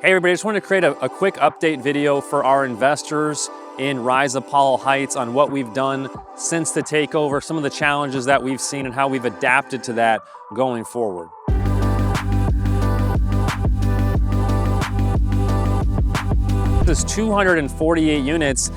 Hey everybody, I just wanted to create a quick update video for our investors in Rise Apollo Heights on what we've done since the takeover, some of the challenges that we've seen and how we've adapted to that going forward. This 248 units,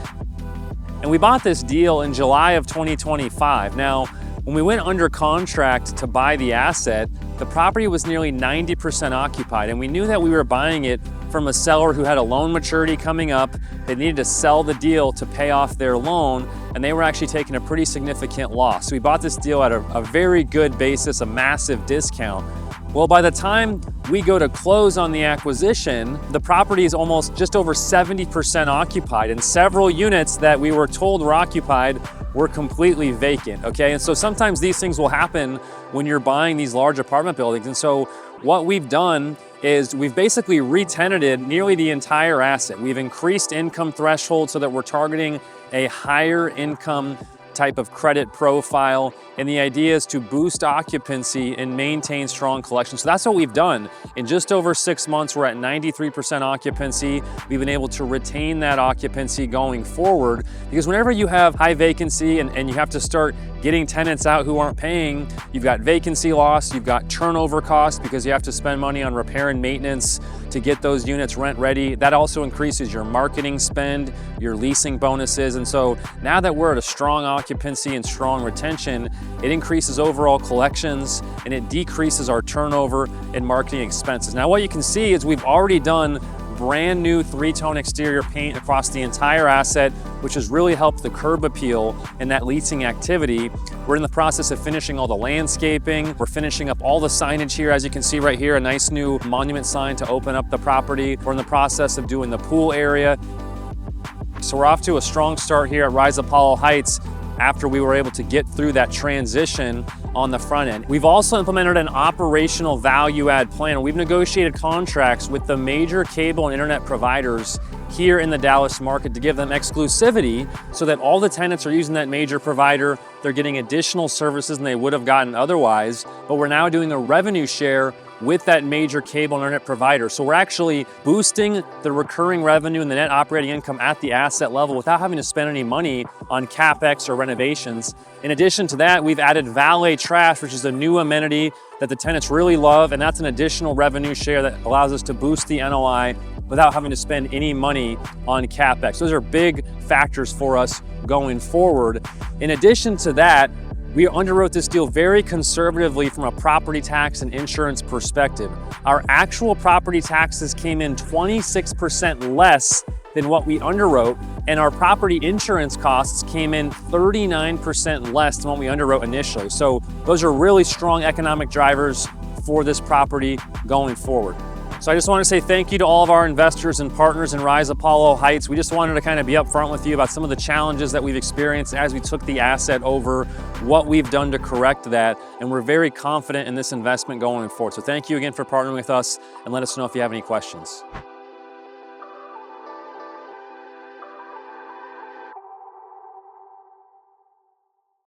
and we bought this deal in July of 2025. Now, when we went under contract to buy the asset, the property was nearly 90% occupied, and we knew that we were buying it from a seller who had a loan maturity coming up. They needed to sell the deal to pay off their loan, and they were actually taking a pretty significant loss. So we bought this deal at a very good basis, a massive discount. Well, by the time we go to close on the acquisition, the property is almost just over 70% occupied, and several units that we were told were occupied were completely vacant, okay? And so sometimes these things will happen when you're buying these large apartment buildings. And so what we've done is we've basically re-tenanted nearly the entire asset. We've increased income threshold so that we're targeting a higher income type of credit profile, and the idea is to boost occupancy and maintain strong collections. So that's what we've done. In just over 6 months, we're at 93% occupancy. We've been able to retain that occupancy going forward, because whenever you have high vacancy and you have to start getting tenants out who aren't paying, you've got vacancy loss, you've got turnover costs because you have to spend money on repair and maintenance to get those units rent ready. That also increases your marketing spend, your leasing bonuses. And so now that we're at a strong occupancy and strong retention, it increases overall collections and it decreases our turnover and marketing expenses. Now what you can see is we've already done brand new 3-tone exterior paint across the entire asset, which has really helped the curb appeal and that leasing activity. We're in the process of finishing all the landscaping. We're finishing up all the signage here. As you can see right here, a nice new monument sign to open up the property. We're in the process of doing the pool area. So we're off to a strong start here at Rise Apollo Heights after we were able to get through that transition on the front end. We've also implemented an operational value add plan. We've negotiated contracts with the major cable and internet providers here in the Dallas market to give them exclusivity so that all the tenants are using that major provider. They're getting additional services than they would have gotten otherwise, but we're now doing a revenue share with that major cable and internet provider. So we're actually boosting the recurring revenue and the net operating income at the asset level without having to spend any money on CapEx or renovations. In addition to that, we've added valet trash, which is a new amenity that the tenants really love, and that's an additional revenue share that allows us to boost the NOI without having to spend any money on CapEx. Those are big factors for us going forward. In addition to that, we underwrote this deal very conservatively from a property tax and insurance perspective. Our actual property taxes came in 26% less than what we underwrote, and our property insurance costs came in 39% less than what we underwrote initially. So those are really strong economic drivers for this property going forward. So I just want to say thank you to all of our investors and partners in Rise Apollo Heights. We just wanted to kind of be upfront with you about some of the challenges that we've experienced as we took the asset over, what we've done to correct that, and we're very confident in this investment going forward. So thank you again for partnering with us, and let us know if you have any questions.